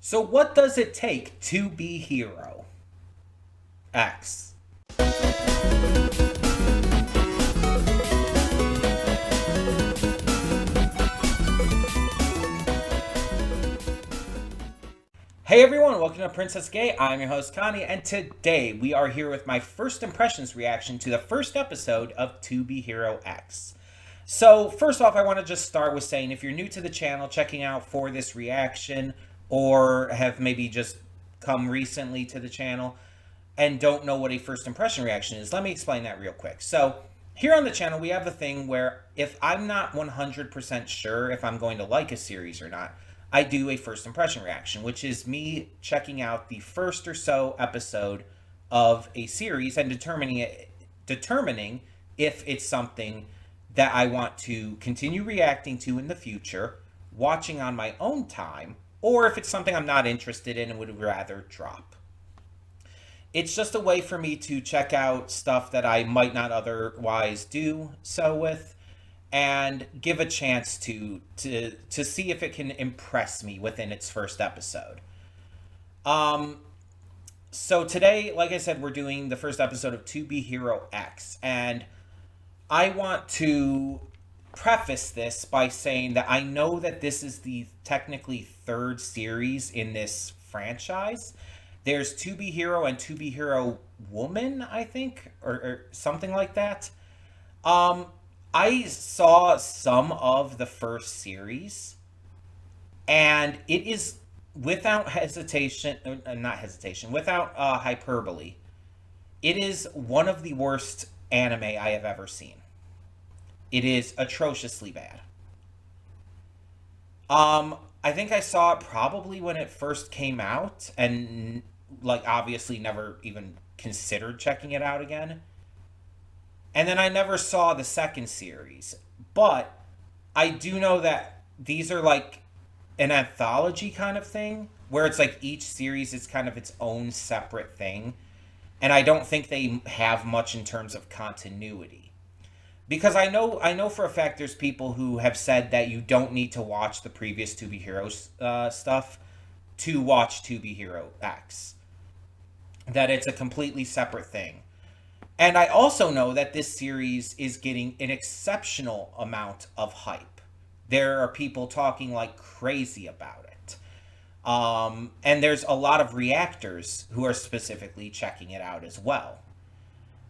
So, what does it take to be hero? X. Hey everyone, welcome to Princess Gay. I'm your host Connie, and today we are here with my first impressions reaction to the first episode of To Be Hero X. So, first off, I want to just start with saying if you're new to the channel, checking out for this reaction, or have maybe just come recently to the channel and don't know what a first impression reaction is, let me explain that real quick. So, here on the channel, we have a thing where if I'm not 100% sure if I'm going to like a series or not, I do a first impression reaction, which is me checking out the first or so episode of a series and determining if it's something that I want to continue reacting to in the future, watching on my own time, or if it's something I'm not interested in and would rather drop. It's just a way for me to check out stuff that I might not otherwise do so with, and give a chance to see if it can impress me within its first episode. Um, so today, like I said, we're doing the first episode of To Be Hero X, and I want to preface this by saying that I know that this is the technically third series in this franchise. There's To Be Hero and To Be Hero Woman, I think, or something like that. Um, I saw some of the first series, and it is without hesitation, not hesitation, without hyperbole, it is one of the worst anime I have ever seen. It is atrociously bad. I think I saw it probably when it first came out, and like obviously never even considered checking it out again. And then I never saw the second series. But I do know that these are like an anthology kind of thing, where it's like each series is kind of its own separate thing. And I don't think they have much in terms of continuity. Because I know for a fact there's people who have said that you don't need to watch the previous To Be Heroes stuff to watch To Be Hero X. That it's a completely separate thing. And I also know that this series is getting an exceptional amount of hype. There are people talking like crazy about it. And there's a lot of reactors who are specifically checking it out as well.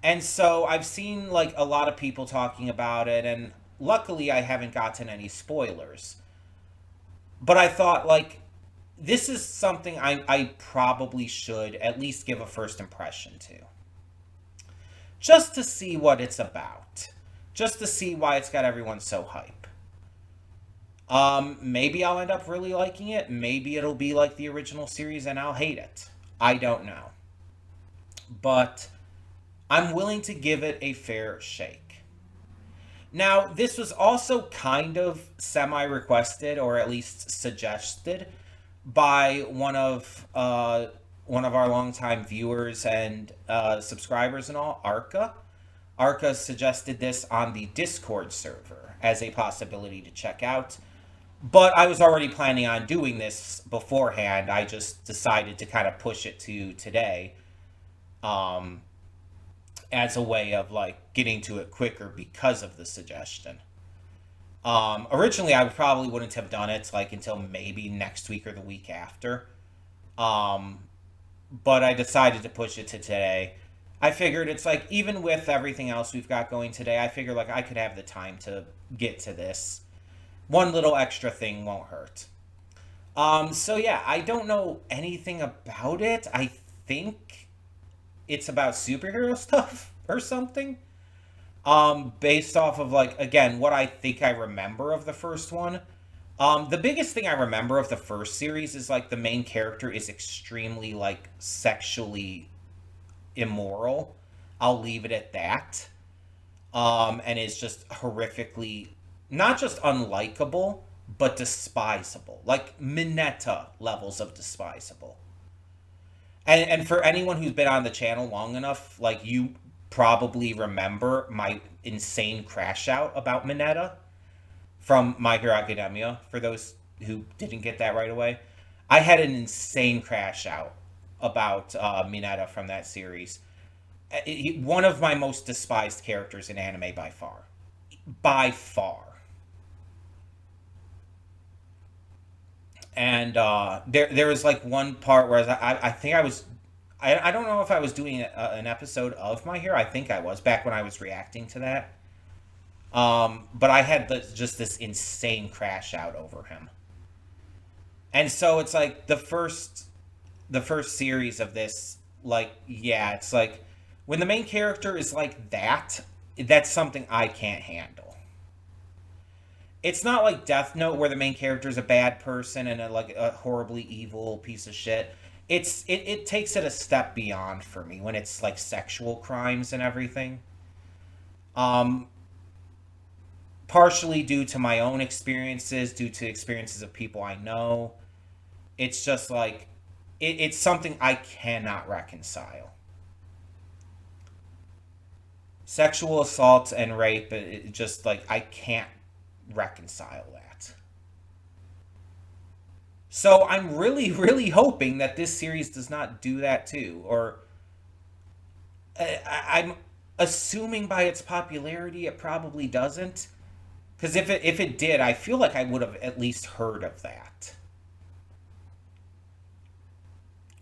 And so I've seen like a lot of people talking about it, and luckily I haven't gotten any spoilers. But I thought like this is something I probably should at least give a first impression to. Just to see what it's about. Just to see why it's got everyone so hype. Maybe I'll end up really liking it. Maybe it'll be like the original series and I'll hate it. I don't know. But I'm willing to give it a fair shake. Now, this was also kind of semi-requested, or at least suggested, by one of our longtime viewers and subscribers and all, Arca. Arca suggested this on the Discord server as a possibility to check out. But I was already planning on doing this beforehand. I just decided to kind of push it to today, as a way of like getting to it quicker because of the suggestion. Originally, I probably wouldn't have done it like until maybe next week or the week after. But I decided to push it to today. I figured it's like, even with everything else we've got going today, I figured like I could have the time to get to this. One little extra thing won't hurt. So yeah, I don't know anything about it. I think it's about superhero stuff or something. Based off of like, again, what I think I remember of the first one. The biggest thing I remember of the first series is like the main character is extremely like sexually immoral. I'll leave it at that. And is just horrifically, not just unlikable, but despisable. Like Mineta levels of despisable. And for anyone who's been on the channel long enough, like you probably remember my insane crash out about Mineta from My Hero Academia, for those who didn't get that right away. I had an insane crash out about Mineta from that series. One of my most despised characters in anime by far. By far. And there was like one part where I think I was I don't know if I was doing an episode of My Hero. I think I was back when I was reacting to that. But I had just this insane crash out over him, and so it's like the first series of this. Like, yeah, it's like when the main character is like that. That's something I can't handle. It's not like Death Note where the main character is a bad person and like a horribly evil piece of shit. It takes it a step beyond for me when it's like sexual crimes and everything. Um, Partially due to my own experiences, due to experiences of people I know. It's just like it's something I cannot reconcile. Sexual assault and rape, just like I can't reconcile that. So I'm really, really hoping that this series does not do that too. Or I'm assuming by its popularity it probably doesn't. Because if it did, I feel like I would have at least heard of that.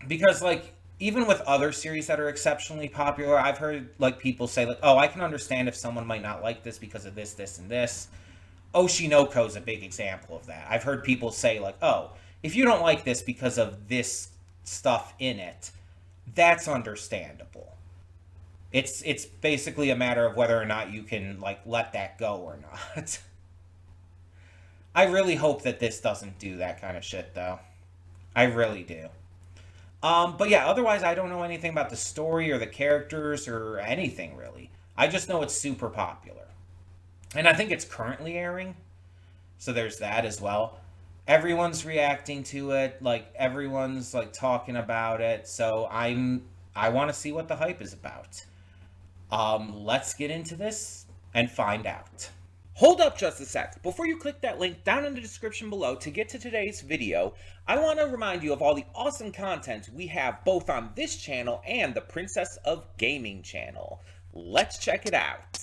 Because like even with other series that are exceptionally popular, I've heard like people say like, "Oh, I can understand if someone might not like this because of this, this, and this." Oshinoko is a big example of that. I've heard people say like, "Oh, if you don't like this because of this stuff in it, that's understandable." It's basically a matter of whether or not you can like let that go or not. I really hope that this doesn't do that kind of shit though. I really do. But yeah, otherwise I don't know anything about the story or the characters or anything really. I just know it's super popular. And I think it's currently airing. So there's that as well. Everyone's reacting to it, like everyone's like talking about it. So I want to see what the hype is about. Let's get into this and find out. Hold up just a sec. Before you click that link down in the description below to get to today's video, I want to remind you of all the awesome content we have both on this channel and the Princess of Gaming channel. Let's check it out.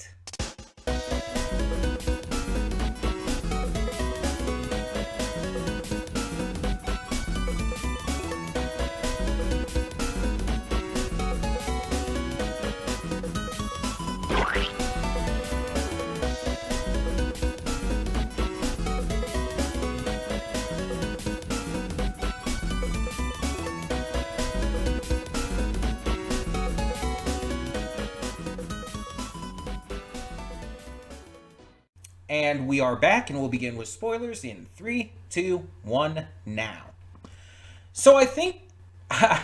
And we are back, and we'll begin with spoilers in 3, 2, 1, now. So I think I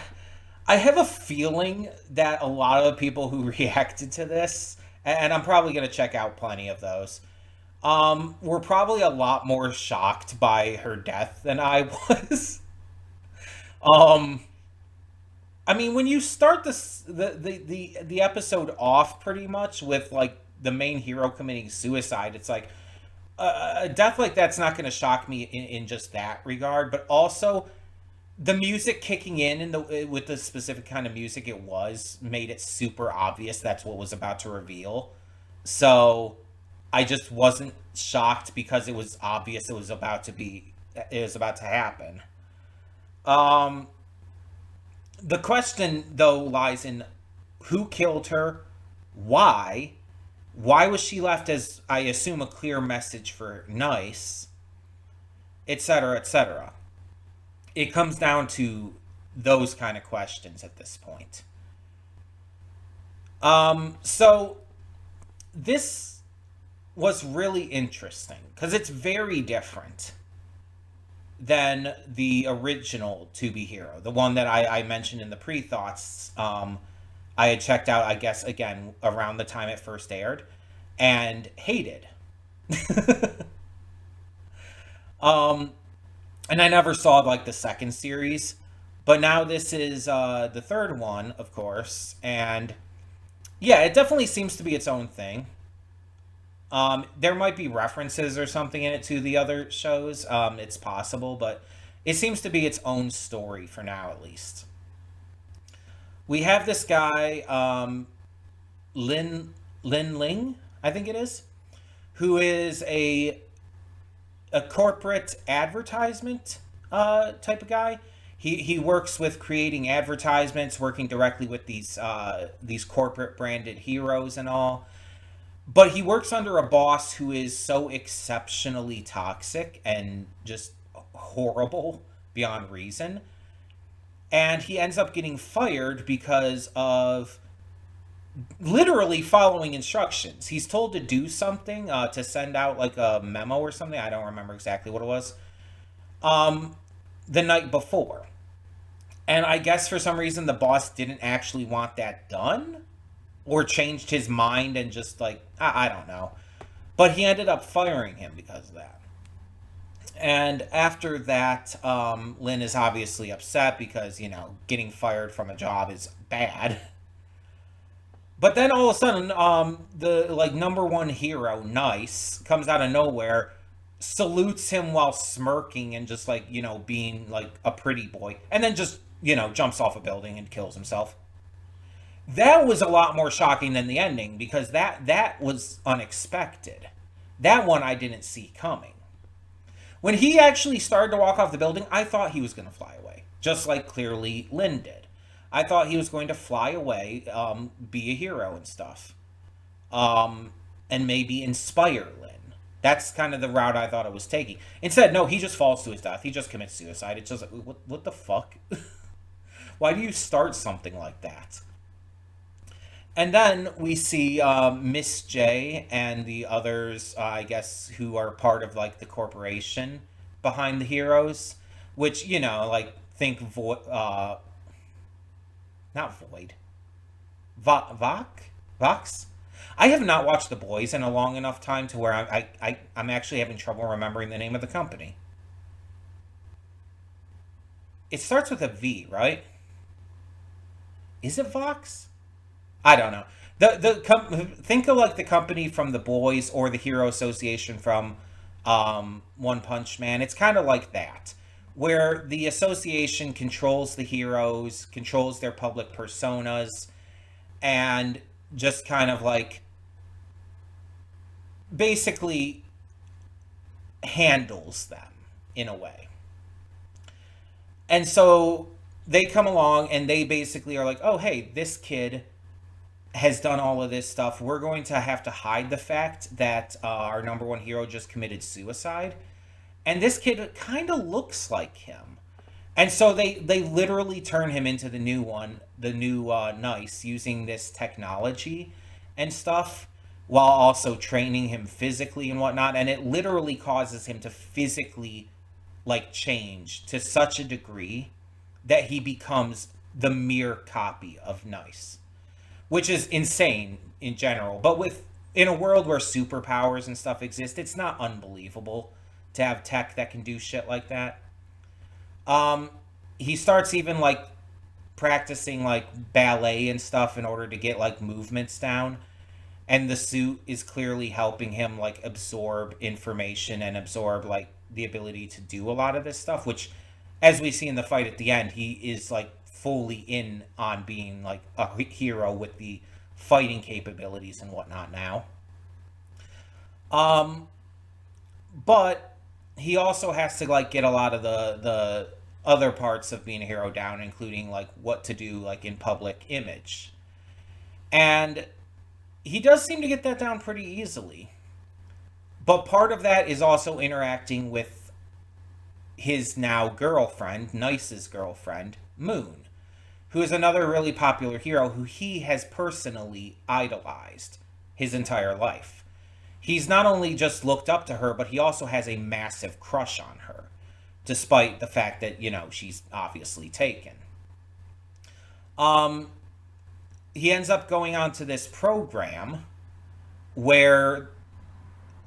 have a feeling that a lot of the people who reacted to this, and I'm probably going to check out plenty of those, were probably a lot more shocked by her death than I was. um, I mean, when you start the episode off pretty much with like the main hero committing suicide, it's like a death like that's not going to shock me in just that regard, but also the music kicking in the with the specific kind of music it was made it super obvious that's what was about to reveal. So I just wasn't shocked because it was obvious it was about to happen. Um, the question though lies in who killed her, why. Why was she left as, I assume, a clear message for nice, etc., etc.? It comes down to those kind of questions at this point. So this was really interesting because it's very different than the original To Be Hero, the one that I mentioned in the pre-thoughts. I had checked out, I guess, again, around the time it first aired, and hated. um, and I never saw, like, the second series, but now this is the third one, of course, and yeah, it definitely seems to be its own thing. There might be references or something in it to the other shows, it's possible, but It seems to be its own story for now, at least. We have this guy, Lin Lin Ling, I think it is, who is a corporate advertisement type of guy. He works with creating advertisements, working directly with these corporate branded heroes and all. But he works under a boss who is so exceptionally toxic and just horrible beyond reason. And he ends up getting fired because of literally following instructions. He's told to do something, to send out like a memo or something. I don't remember exactly what it was. Um, the night before. And I guess for some reason the boss didn't actually want that done, or changed his mind and just like, I don't know. But he ended up firing him because of that. And after that, Lynn is obviously upset because, getting fired from a job is bad. But then all of a sudden, the like number one hero, Nice, comes out of nowhere, salutes him while smirking and just like, being like a pretty boy, and then just, jumps off a building and kills himself. That was a lot more shocking than the ending because that was unexpected. That one I didn't see coming. When he actually started to walk off the building, I thought he was going to fly away, just like clearly Lynn did. I thought he was going to fly away, be a hero and stuff, and maybe inspire Lynn. That's kind of the route I thought it was taking. Instead, no, he just falls to his death. He just commits suicide. It's just like, what the fuck? Why do you start something like that? And then we see Miss J and the others, I guess, who are part of like the corporation behind the heroes, which like think not Void, Vox. I have not watched The Boys in a long enough time to where I'm actually having trouble remembering the name of the company. It starts with a V, right? Is it Vox? I don't know. Think of like the company from The Boys or the Hero Association from One Punch Man. It's kind of like that, where the association controls the heroes, controls their public personas, and just kind of like basically handles them in a way. And so they come along and they basically are like, oh, hey, this kid has done all of this stuff. We're going to have to hide the fact that our number one hero just committed suicide. And this kid kind of looks like him. And so they literally turn him into the new one, the new Nice, using this technology and stuff, while also training him physically and whatnot. And it literally causes him to physically like change to such a degree that he becomes the mere copy of Nice, which is insane in general. But in a world where superpowers and stuff exist, it's not unbelievable to have tech that can do shit like that. He starts even like practicing like ballet and stuff in order to get like movements down, and the suit is clearly helping him like absorb information and absorb like the ability to do a lot of this stuff, which, as we see in the fight at the end, he is like fully in on being like a hero with the fighting capabilities and whatnot now. Um, but he also has to like get a lot of the other parts of being a hero down, including like what to do like in public image. And he does seem to get that down pretty easily. But part of that is also interacting with his now girlfriend, Nice's girlfriend, Moon, who is another really popular hero who he has personally idolized his entire life. He's not only just looked up to her, but he also has a massive crush on her, despite the fact that, she's obviously taken. Um, he ends up going on to this program where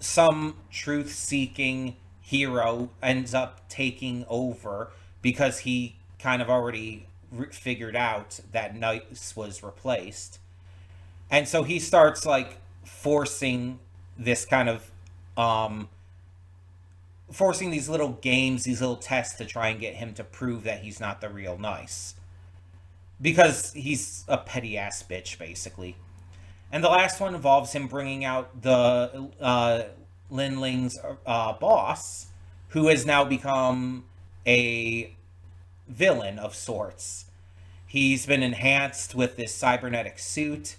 some truth seeking hero ends up taking over because he kind of already figured out that Nice was replaced. And so he starts like forcing this kind of forcing these little games, these little tests to try and get him to prove that he's not the real Nice. Because he's a petty ass bitch, basically. And the last one involves him bringing out the Linling's boss, who has now become a villain of sorts. He's been enhanced with this cybernetic suit,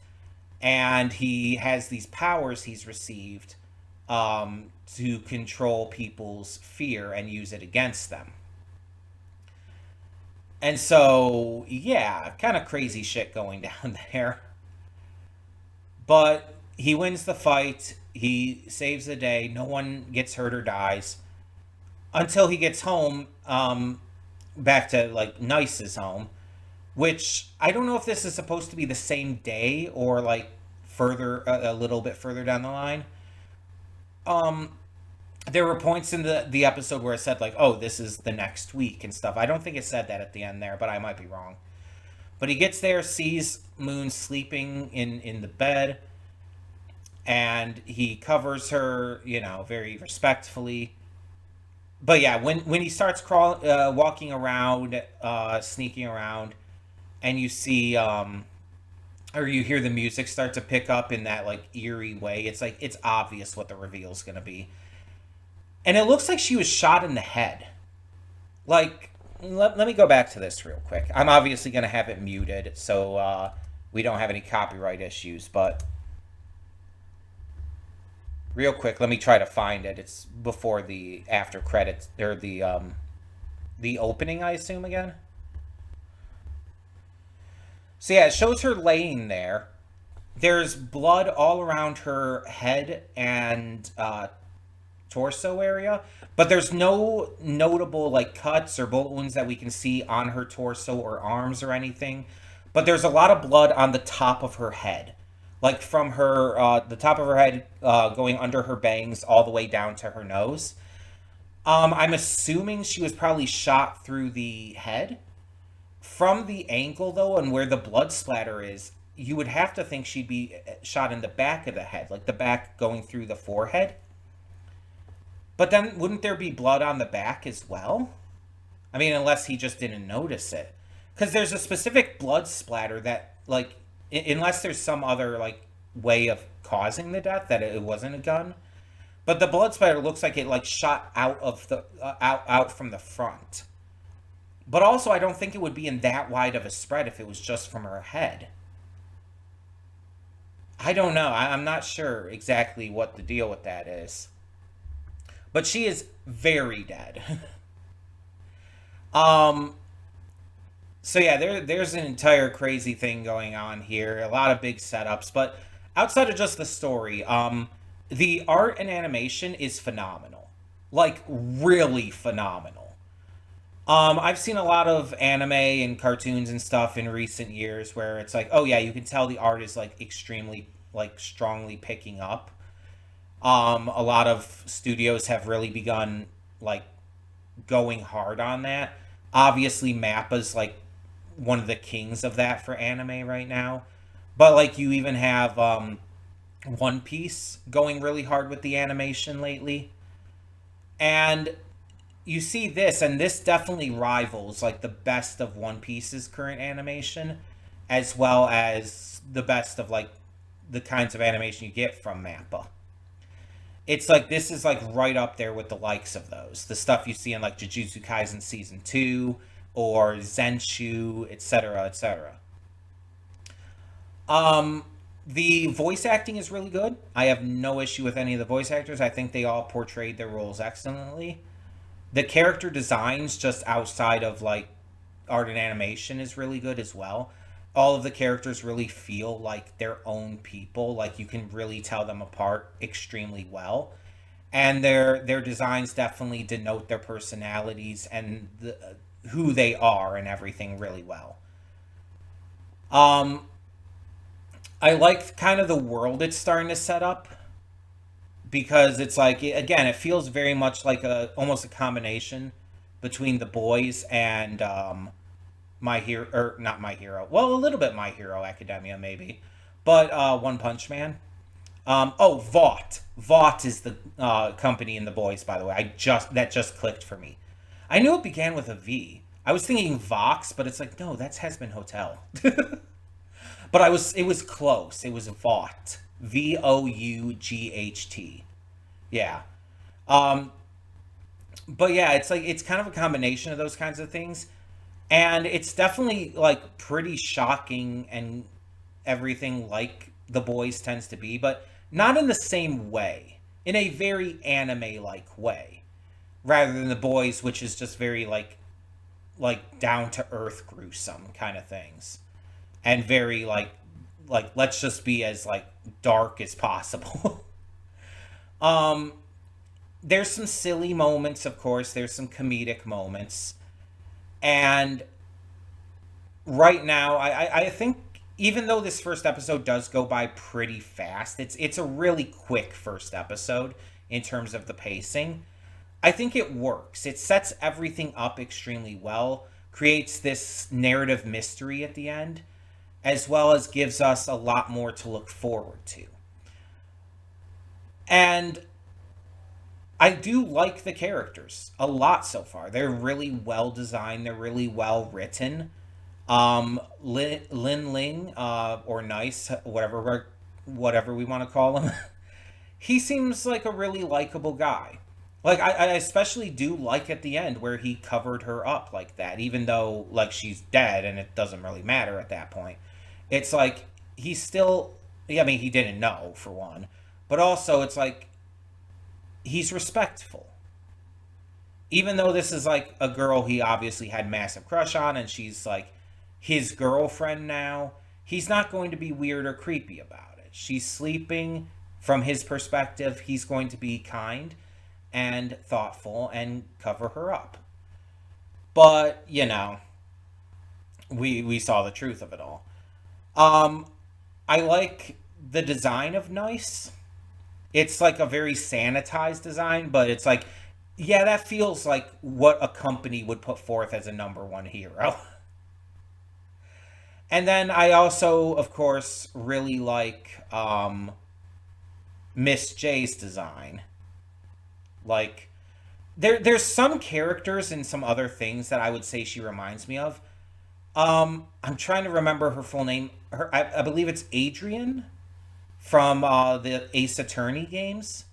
and he has these powers he's received to control people's fear and use it against them. And so, yeah, kind of crazy shit going down there. But he wins the fight. He saves the day. No one gets hurt or dies until he gets home, back to like Nice's home, which I don't know if this is supposed to be the same day or like further a little bit further down the line. Um, there were points in the episode where it said like, "Oh, this is the next week" and stuff. I don't think it said that at the end there, but I might be wrong. But he gets there, sees Moon sleeping in the bed, and he covers her, very respectfully. But yeah, when he starts walking around, sneaking around, and you see, or you hear the music start to pick up in that like eerie way, it's like it's obvious what the reveal is gonna be, and it looks like she was shot in the head. Like, let me go back to this real quick. I'm obviously gonna have it muted, so we don't have any copyright issues, but real quick, let me try to find it. It's before the after credits or the opening, I assume again. So yeah, it shows her laying there. There's blood all around her head and torso area, but there's no notable like cuts or bullet wounds that we can see on her torso or arms or anything. But there's a lot of blood on the top of her head, like from her the top of her head going under her bangs all the way down to her nose. I'm assuming she was probably shot through the head. From the ankle though, and where the blood splatter is, you would have to think she'd be shot in the back of the head, like the back going through the forehead. But then wouldn't there be blood on the back as well? I mean, unless he just didn't notice it. Because there's a specific blood splatter that, like, unless there's some other, like, way of causing the death, that it wasn't a gun. But the blood splatter looks like it, like, shot out of the, out from the front. But also, I don't think it would be in that wide of a spread if it was just from her head. I don't know. I'm not sure exactly what the deal with that is. But she is very dead. um, so yeah, there's an entire crazy thing going on here. A lot of big setups, but outside of just the story, the art and animation is phenomenal. Like really phenomenal. I've seen a lot of anime and cartoons and stuff in recent years where it's like, oh yeah, you can tell the art is like extremely like strongly picking up. A lot of studios have really begun like going hard on that. Obviously, Mappa's like one of the kings of that for anime right now. But like you even have One Piece going really hard with the animation lately. And you see this, and this definitely rivals like the best of One Piece's current animation, as well as the best of like the kinds of animation you get from Mappa. It's like this is like right up there with the likes of those. The stuff you see in like Jujutsu Kaisen season 2 or Zenshu, etc., etc. Um the voice acting is really good. I have no issue with any of the voice actors. I think they all portrayed their roles excellently. The character designs just outside of like art and animation is really good as well. All of the characters really feel like their own people. Like you can really tell them apart extremely well, and their designs definitely denote their personalities and who they are and everything really well. Um, I like kind of the world it's starting to set up because it's like again, it feels very much like a almost a combination between the boys and my hero, or not my hero, well, a little bit My Hero Academia maybe, but One Punch Man. Oh, Vought. Vought is the company in The Boys, by the way. That just clicked for me. I knew it began with a V. I was thinking Vox, but it's like, no, that's Hasbin Hotel. But it was close. It was Vought. Vought. Yeah. Um, but yeah, it's like it's kind of a combination of those kinds of things. And it's definitely like pretty shocking and everything like The Boys tends to be, but not in the same way. In a very anime like way. Rather than The Boys, which is just very like down to earth gruesome kind of things. And very like let's just be as like dark as possible. um there's some silly moments, of course, there's some comedic moments. And right now, I think even though this first episode does go by pretty fast, it's a really quick first episode in terms of the pacing. I think it works. It sets everything up extremely well, creates this narrative mystery at the end, as well as gives us a lot more to look forward to. And I do like the characters a lot so far. They're really well designed, they're really well written. Lin Ling, or Nice, whatever we want to call him, he seems like a really likable guy. Like I especially do like at the end where he covered her up like that, even though like she's dead and it doesn't really matter at that point. It's like he's still, I mean, he didn't know for one, but also it's like he's respectful. Even though this is like a girl he obviously had massive crush on and she's like his girlfriend now, he's not going to be weird or creepy about it. She's sleeping. From his perspective, he's going to be kind and thoughtful and cover her up. But, we saw the truth of it all. Um, I like the design of Nice. It's like a very sanitized design, but it's like, yeah, that feels like what a company would put forth as a number one hero. And then I also, of course, really like Miss J's design. Like, there's some characters and some other things that I would say she reminds me of. I'm trying to remember her full name. I believe it's Adrian from the Ace Attorney games.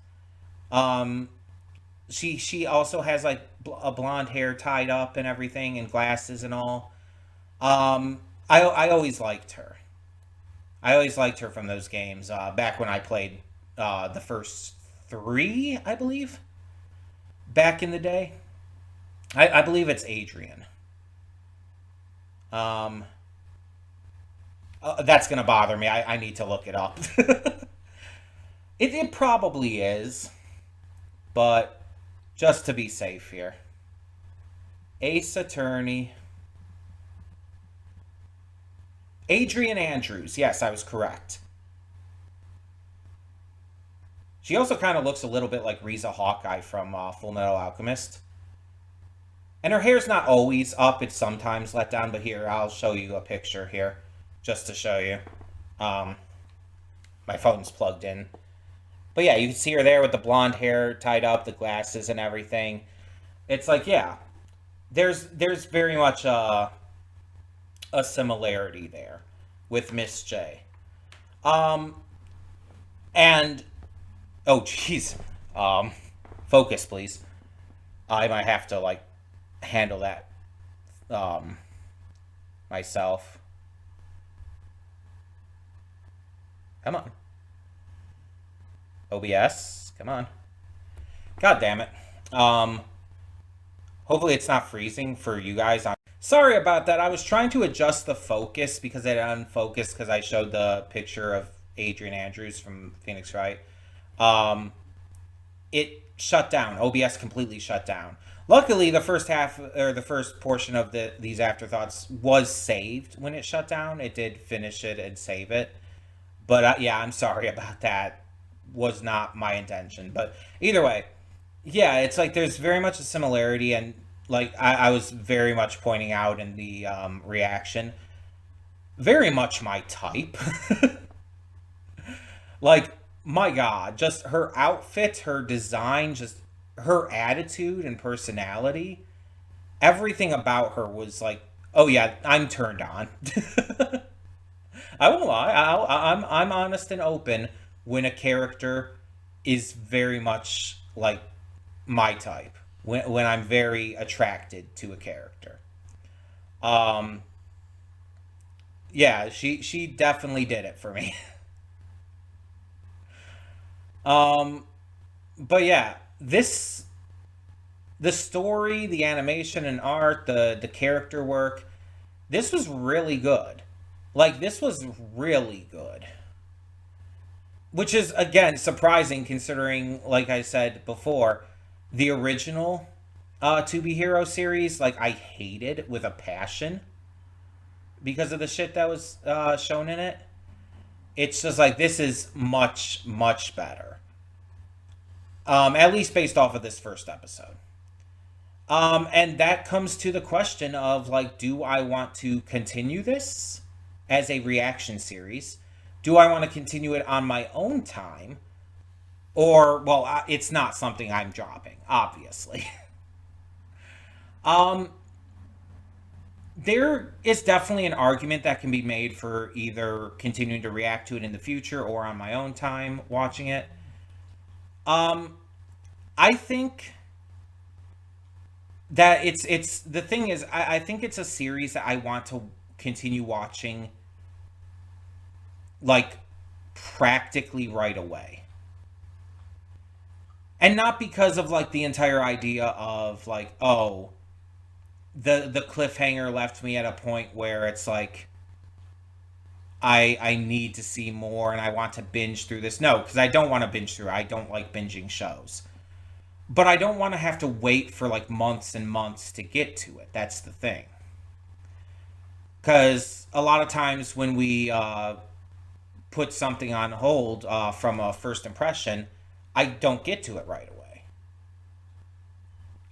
Um, she also has like a blonde hair tied up and everything and glasses and all. I always liked her. I always liked her from those games. Back when I played the first three, I believe, back in the day. I believe it's Adrian. Um, that's gonna bother me. I need to look it up. It probably is, but just to be safe here. Ace Attorney. Adrian Andrews. Yes, I was correct. She also kind of looks a little bit like Riza Hawkeye from Full Metal Alchemist. And her hair's not always up, it's sometimes let down, but here, I'll show you a picture here, just to show you. Um, my phone's plugged in. But yeah, you can see her there with the blonde hair tied up, the glasses and everything. It's like, yeah, there's very much a similarity there with Miss J. Um, and, oh, jeez. Focus, please. I might have to, like, handle that um, myself. Come on. OBS, come on. God damn it. Hopefully it's not freezing for you guys. Sorry about that. I was trying to adjust the focus because it unfocused because I showed the picture of Adrian Andrews from Phoenix Wright. It shut down. OBS completely shut down. Luckily, the first half or the first portion of these afterthoughts was saved when it shut down. It did finish it and save it. But yeah, I'm sorry about that. Was not my intention. But either way, yeah, it's like there's very much a similarity, and like I was very much pointing out in the reaction, very much my type. Like my God, just her outfit, her design, just her attitude and personality, everything about her was like, oh yeah, I'm turned on. I won't lie. I'm honest and open when a character is very much like my type. When I'm very attracted to a character. Um, yeah, she definitely did it for me. Um, but yeah, this the story, the animation and art, the character work, this was really good. Like this was really good. Which is again surprising considering like I said before, the original To Be Hero series like I hated with a passion because of the shit that was shown in it. It's just like this is much better. At least based off of this first episode. And that comes to the question of like, do I want to continue this as a reaction series? Do I want to continue it on my own time? Or, well, it's not something I'm dropping, obviously. um, there is definitely an argument that can be made for either continuing to react to it in the future or on my own time watching it. Um, I think that it's the thing is I think it's a series that I want to continue watching like practically right away. And not because of like the entire idea of like, oh, the cliffhanger left me at a point where it's like I need to see more and I want to binge through this. No, because I don't want to binge through. I don't like binging shows. But I don't want to have to wait for like months and months to get to it. That's the thing. Because a lot of times when we put something on hold from a first impression, I don't get to it right away.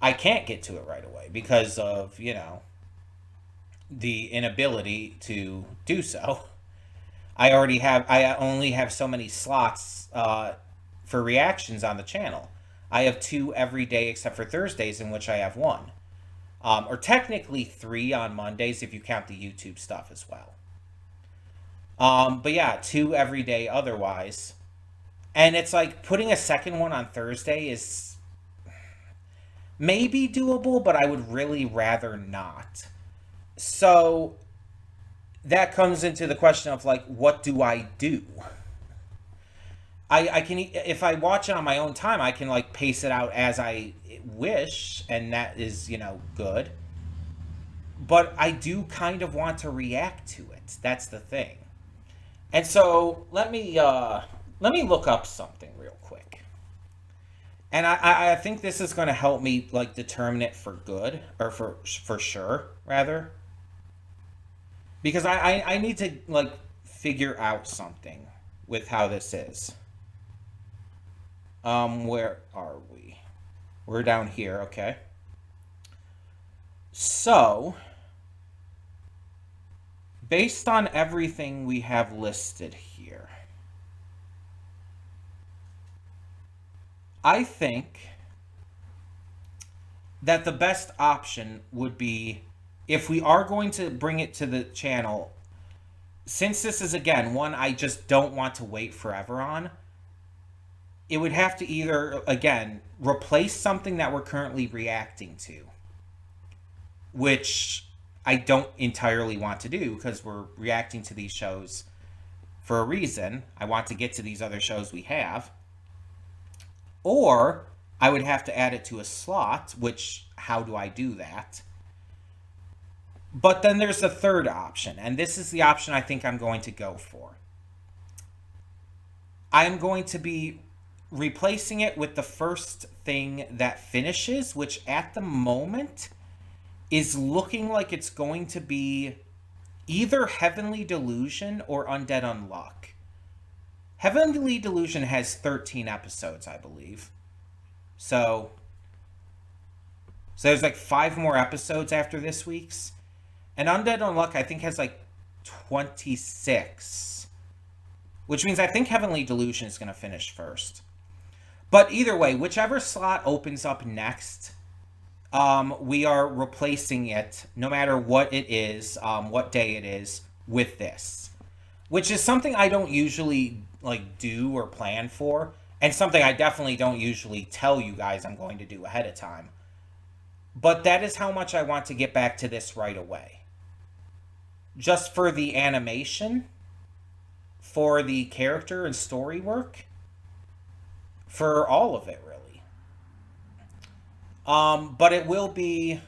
I can't get to it right away because of, the inability to do so. I only have so many slots for reactions on the channel. I have two every day except for Thursdays, in which I have one. Or technically three on Mondays if you count the YouTube stuff as well. But yeah, two every day otherwise. And it's like putting a second one on Thursday is maybe doable, but I would really rather not. So that comes into the question of like, what do I do? I can, if I watch it on my own time, I can like pace it out as I wish, and that is, good. But I do kind of want to react to it. That's the thing. And so let me look up something real quick. And I think this is going to help me like determine it for good or for sure rather, because I need to like figure out something with how this is. Where are we? We're down here, okay. So, based on everything we have listed here, I think that the best option would be if we are going to bring it to the channel, since this is again one I just don't want to wait forever on, it would have to either again replace something that we're currently reacting to, which I don't entirely want to do because we're reacting to these shows for a reason. I want to get to these other shows we have. Or I would have to add it to a slot, which, how do I do that? But then there's a third option, and this is the option I think I'm going to go for. I'm going to be replacing it with the first thing that finishes, which at the moment is looking like it's going to be either Heavenly Delusion or Undead Unluck. Heavenly Delusion has 13 episodes, I believe. So there's like 5 more episodes after this week's. And Undead Unluck, I think, has like 26. which means I think Heavenly Delusion is going to finish first. But either way, whichever slot opens up next, we are replacing it, no matter what it is, what day it is, with this. Which is something I don't usually like do or plan for, and something I definitely don't usually tell you guys I'm going to do ahead of time. But that is how much I want to get back to this right away. Just for the animation, for the character and story work, for all of it, really. But it will be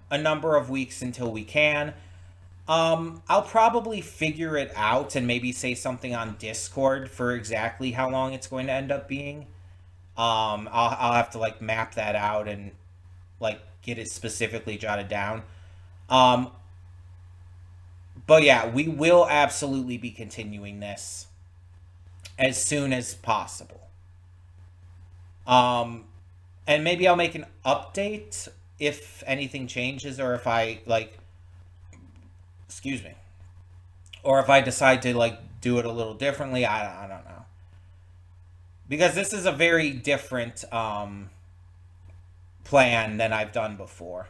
a number of weeks until we can. I'll probably figure it out and maybe say something on Discord for exactly how long it's going to end up being. I'll have to like map that out and like get it specifically jotted down. But yeah, we will absolutely be continuing this as soon as possible. And maybe I'll make an update if anything changes, or if I like, excuse me, or if I decide to like do it a little differently. I don't know, because this is a very different plan than I've done before.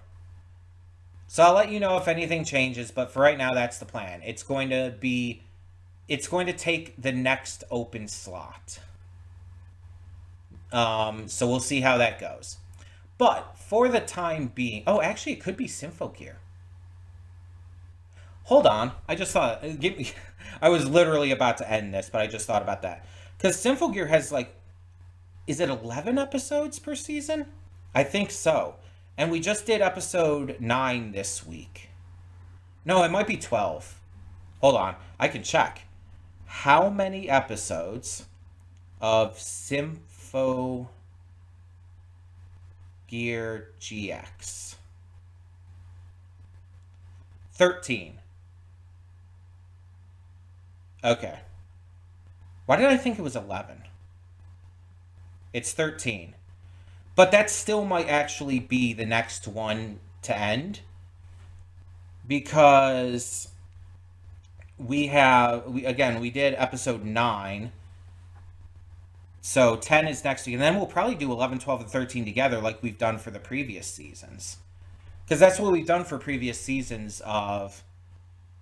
So I'll let you know if anything changes, but for right now, that's the plan. It's going to take the next open slot. So we'll see how that goes. But for the time being, oh, actually, it could be Symphogear. Hold on, I just thought, I was literally about to end this, but I just thought about that. Because Symphogear has like, is it 11 episodes per season? I think so. And we just did episode 9 this week. No, it might be 12. Hold on, I can check. How many episodes of Symphogear GX? 13. Okay. Why did I think it was 11? It's 13. But that still might actually be the next one to end. Because we did episode 9. So 10 is next week. And then we'll probably do 11, 12, and 13 together like we've done for the previous seasons. Because that's what we've done for previous seasons of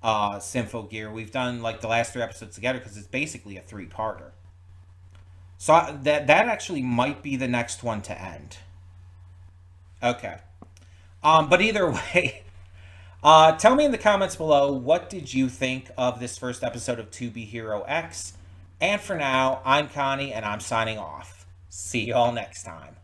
Symphogear. We've done like the last 3 episodes together because it's basically a 3-parter. So that actually might be the next one to end. Okay. But either way, tell me in the comments below, what did you think of this first episode of To Be Hero X? And for now, I'm Connie, and I'm signing off. See y'all next time.